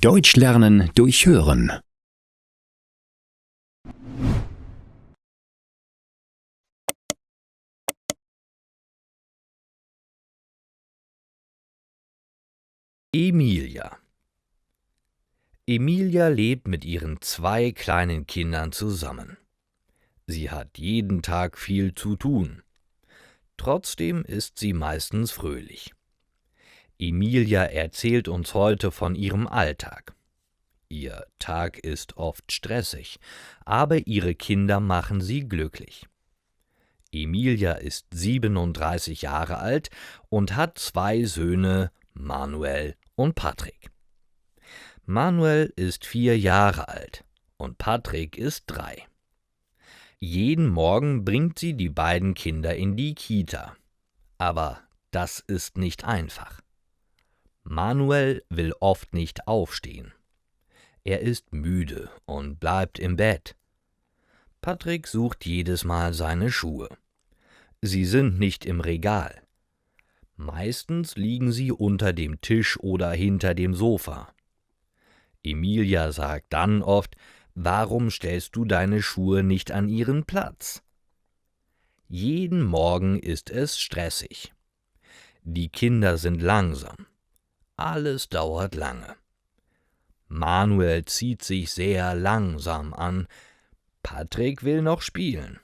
Deutsch lernen durch Hören. Emilia. Emilia lebt mit ihren 2 kleinen Kindern zusammen. Sie hat jeden Tag viel zu tun. Trotzdem ist sie meistens fröhlich. Emilia erzählt uns heute von ihrem Alltag. Ihr Tag ist oft stressig, aber ihre Kinder machen sie glücklich. Emilia ist 37 Jahre alt und hat 2 Söhne, Manuel und Patrick. Manuel ist 4 Jahre alt und Patrick ist 3. Jeden Morgen bringt sie die beiden Kinder in die Kita. Aber das ist nicht einfach. Manuel will oft nicht aufstehen. Er ist müde und bleibt im Bett. Patrick sucht jedes Mal seine Schuhe. Sie sind nicht im Regal. Meistens liegen sie unter dem Tisch oder hinter dem Sofa. Emilia sagt dann oft: »Warum stellst du deine Schuhe nicht an ihren Platz?« Jeden Morgen ist es stressig. Die Kinder sind langsam. Alles dauert lange. Manuel zieht sich sehr langsam an. Patrick will noch spielen.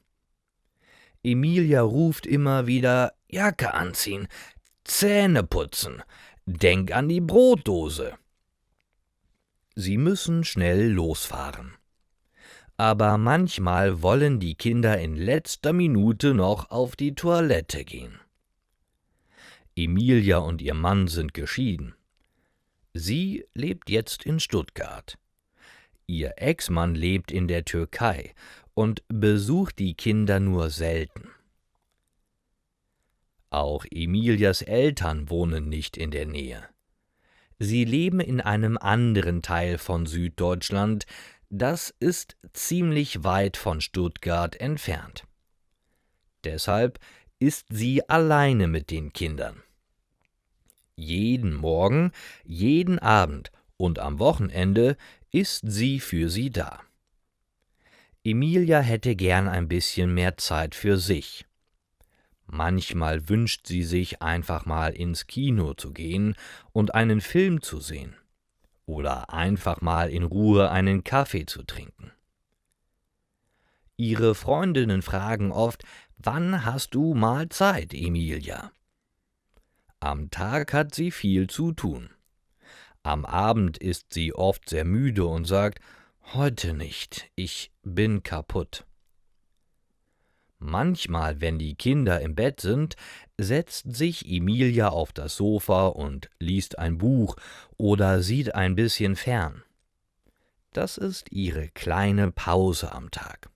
Emilia ruft immer wieder: »Jacke anziehen, Zähne putzen, denk an die Brotdose.« Sie müssen schnell losfahren. Aber manchmal wollen die Kinder in letzter Minute noch auf die Toilette gehen. Emilia und ihr Mann sind geschieden. Sie lebt jetzt in Stuttgart. Ihr Ex-Mann lebt in der Türkei und besucht die Kinder nur selten. Auch Emilias Eltern wohnen nicht in der Nähe. Sie leben in einem anderen Teil von Süddeutschland, das ist ziemlich weit von Stuttgart entfernt. Deshalb ist sie alleine mit den Kindern. Jeden Morgen, jeden Abend und am Wochenende ist sie für sie da. Emilia hätte gern ein bisschen mehr Zeit für sich. Manchmal wünscht sie sich, einfach mal ins Kino zu gehen und einen Film zu sehen oder einfach mal in Ruhe einen Kaffee zu trinken. Ihre Freundinnen fragen oft: »Wann hast du mal Zeit, Emilia?« Am Tag hat sie viel zu tun. Am Abend ist sie oft sehr müde und sagt: »Heute nicht, ich bin kaputt.« Manchmal, wenn die Kinder im Bett sind, setzt sich Emilia auf das Sofa und liest ein Buch oder sieht ein bisschen fern. Das ist ihre kleine Pause am Tag.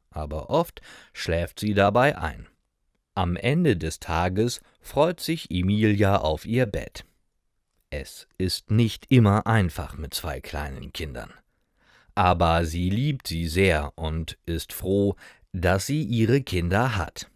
Aber oft schläft sie dabei ein. Am Ende des Tages freut sich Emilia auf ihr Bett. Es ist nicht immer einfach mit 2 kleinen Kindern. Aber sie liebt sie sehr und ist froh, dass sie ihre Kinder hat.